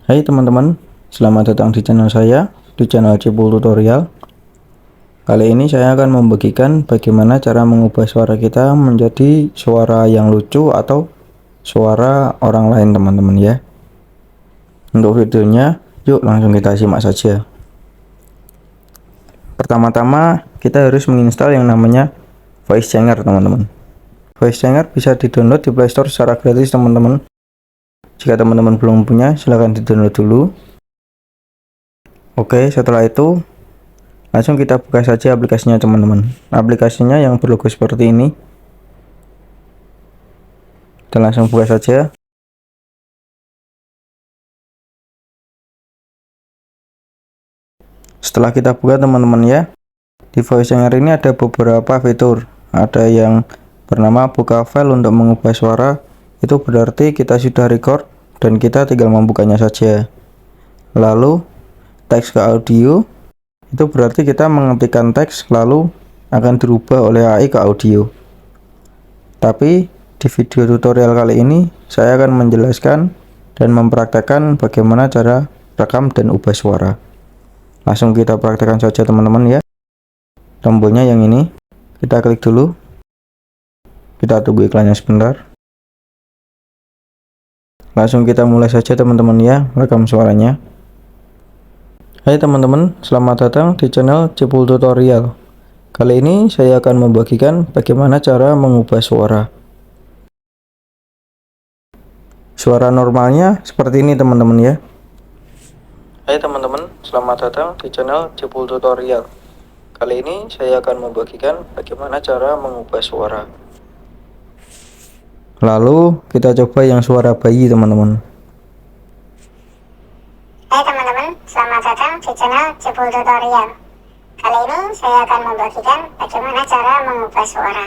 Hai teman-teman, selamat datang di channel saya, di channel Cipul Tutorial. Kali ini saya akan membagikan bagaimana cara mengubah suara kita menjadi suara yang lucu atau suara orang lain teman-teman ya. Untuk videonya, yuk langsung kita simak saja. Pertama-tama kita harus menginstal yang namanya Voice Changer teman-teman. Voice Changer bisa di-download di Play Store secara gratis teman-teman. Jika teman-teman belum punya, silahkan di-download dulu. Oke, setelah itu langsung kita buka saja aplikasinya teman-teman. Aplikasinya yang berlogo seperti ini. Kita langsung buka saja. Setelah kita buka teman-teman ya, di Voice Changer ini ada beberapa fitur. Ada yang bernama buka file untuk mengubah suara. Itu berarti kita sudah record dan kita tinggal membukanya saja. Lalu teks ke audio, itu berarti kita mengetikkan teks lalu akan dirubah oleh AI ke audio. Tapi di video tutorial kali ini saya akan menjelaskan dan mempraktekkan bagaimana cara rekam dan ubah suara. Langsung kita praktekkan saja teman-teman ya. Tombolnya yang ini, kita klik dulu. Kita tunggu iklannya sebentar. Langsung kita mulai saja teman-teman ya, rekam suaranya. Hai teman-teman, selamat datang di channel Cipul Tutorial. Kali ini saya akan membagikan bagaimana cara mengubah suara. Suara normalnya seperti ini teman-teman ya. Hai teman-teman, selamat datang di channel Cipul Tutorial. Kali ini saya akan membagikan bagaimana cara mengubah suara. Lalu kita coba yang suara bayi teman-teman. Hai teman-teman, selamat datang di channel Cipul Tutorial. Kali ini saya akan membagikan bagaimana cara mengubah suara.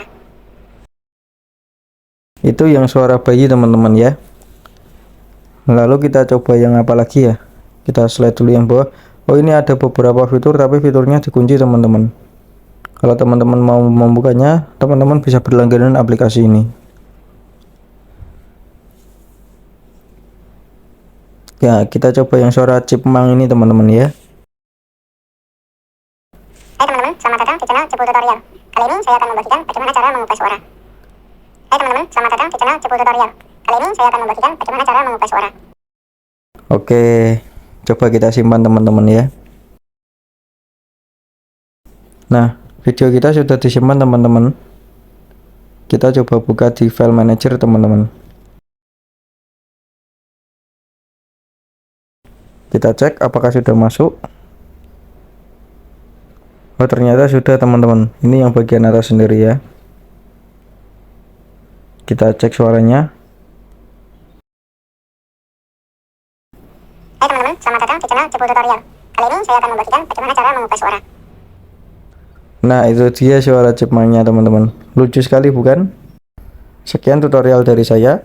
Itu yang suara bayi teman-teman ya. Lalu kita coba yang apa lagi ya. Kita slide dulu yang bawah. Oh, ini ada beberapa fitur tapi fiturnya dikunci teman-teman. Kalau teman-teman mau membukanya, teman-teman bisa berlangganan aplikasi ini. Ya, kita coba yang suara chipmunk ini teman-teman ya. Hai teman-teman, selamat datang di channel Cipul Tutorial. Kali ini saya akan membagikan bagaimana cara mengubah suara. Hai teman-teman, selamat datang di channel Cipul Tutorial. Kali ini saya akan membagikan bagaimana cara mengubah suara. Oke, coba kita simpan teman-teman ya. Nah, video kita sudah disimpan teman-teman. Kita coba buka di file manager teman-teman. Kita cek apakah sudah masuk. Oh, ternyata sudah teman-teman. Ini yang bagian atas sendiri ya. Kita cek suaranya. Hai teman-teman, selamat datang di channel Cipul Tutorial. Kali ini saya akan membagikan bagaimana cara mengubah suara. Nah, itu dia suara chipmunknya teman-teman. Lucu sekali bukan? Sekian tutorial dari saya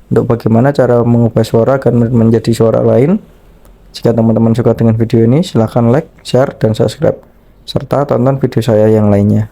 untuk bagaimana cara mengubah suara agar menjadi suara lain. Jika teman-teman suka dengan video ini, silahkan like, share, dan subscribe serta tonton video saya yang lainnya.